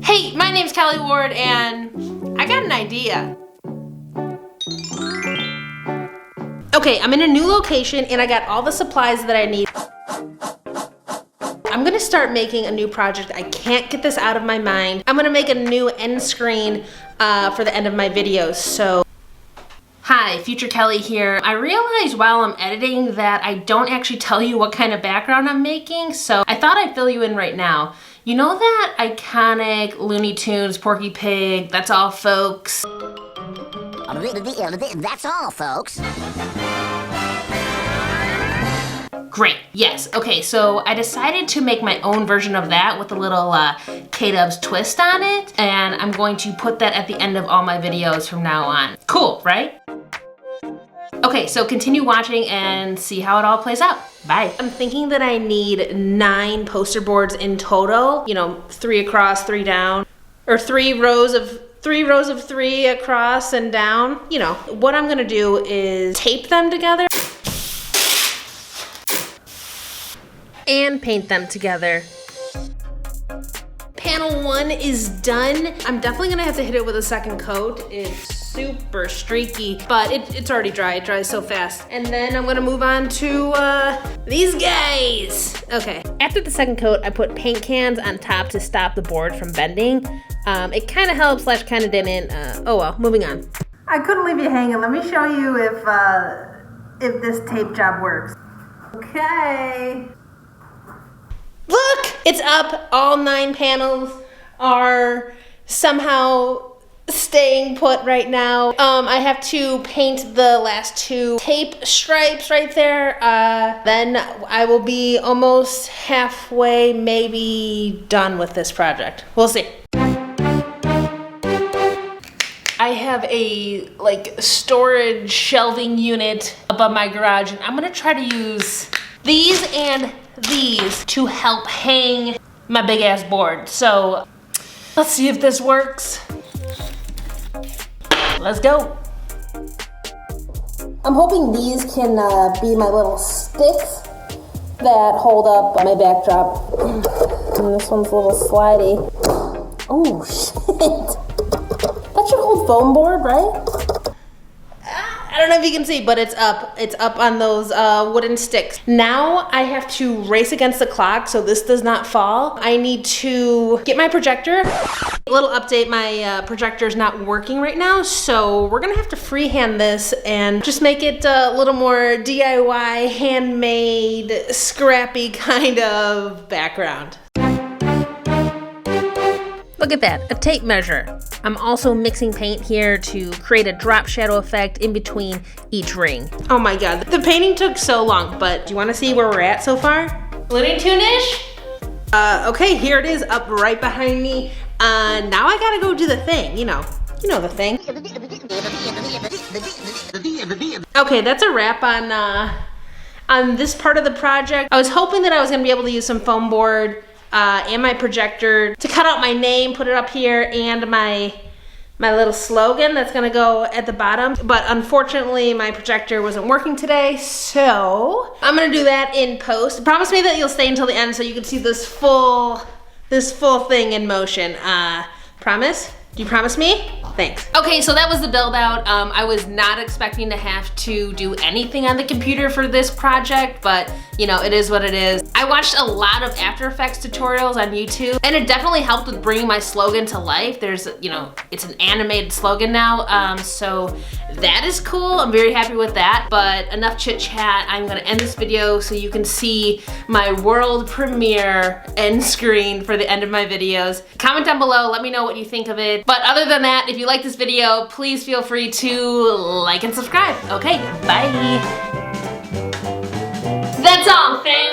Hey, my name's Kelly Ward and I got an idea. Okay, I'm in a new location and I got all the supplies that I need. I'm gonna start making a new project. I can't get this out of my mind. I'm gonna make a new end screen for the end of my videos, so. Hi, Future Kelly here. I realized while I'm editing that I don't actually tell you what kind of background I'm making, so I thought I'd fill you in right now. You know that iconic Looney Tunes, Porky Pig, That's All Folks? That's all, folks. Great, yes. Okay, so I decided to make my own version of that with a little K-Dubs twist on it, and I'm going to put that at the end of all my videos from now on. Cool, right? Okay, so continue watching and see how it all plays out. Bye. I'm thinking that I need 9 poster boards in total. You know, 3 across, 3 down, or 3 rows of 3 across and down. You know, what I'm gonna do is tape them together and paint them together. Panel 1 is done. I'm definitely gonna have to hit it with a second coat. It's super streaky, but it's already dry. It dries so fast. And then I'm gonna move on to these guys. Okay. After the second coat, I put paint cans on top to stop the board from bending. It kind of helped / kind of didn't. Oh well, moving on. I couldn't leave you hanging. Let me show you if this tape job works. Okay. Look, it's up. All 9 panels are somehow staying put right now. I have to paint the last 2 tape stripes right there. Then I will be almost halfway, maybe done with this project. We'll see. I have a storage shelving unit above my garage, and I'm gonna try to use these and these to help hang my big ass board. So let's see if this works. Let's go. I'm hoping these can be my little sticks that hold up my backdrop. And this one's a little slidey. Oh shit. That should hold foam board, right? I don't know if you can see, but it's up. It's up on those wooden sticks. Now I have to race against the clock so this does not fall. I need to get my projector. A little update, my projector is not working right now, so we're gonna have to freehand this and just make it a little more DIY, handmade, scrappy kind of background. Look at that, a tape measure. I'm also mixing paint here to create a drop shadow effect in between each ring. Oh my god, the painting took so long, but do you wanna see where we're at so far? Looney Tune-ish? Okay, here it is, up right behind me. Now I gotta go do the thing, you know the thing. Okay, that's a wrap on this part of the project. I was hoping that I was gonna be able to use some foam board and my projector to cut out my name, put it up here, and my little slogan that's gonna go at the bottom. But unfortunately, my projector wasn't working today, so I'm gonna do that in post. Promise me that you'll stay until the end so you can see this full thing in motion. Promise? Do you promise me? Thanks. Okay, so that was the build out. I was not expecting to have to do anything on the computer for this project, but you know, it is what it is. I watched a lot of After Effects tutorials on YouTube, and it definitely helped with bringing my slogan to life. There's, you know, it's an animated slogan now, so that is cool. I'm very happy with that, but enough chit chat. I'm gonna end this video so you can see my world premiere end screen for the end of my videos. Comment down below, let me know what you think of it. But other than that, if you like this video, please feel free to like and subscribe. Okay, bye. That's all, fam.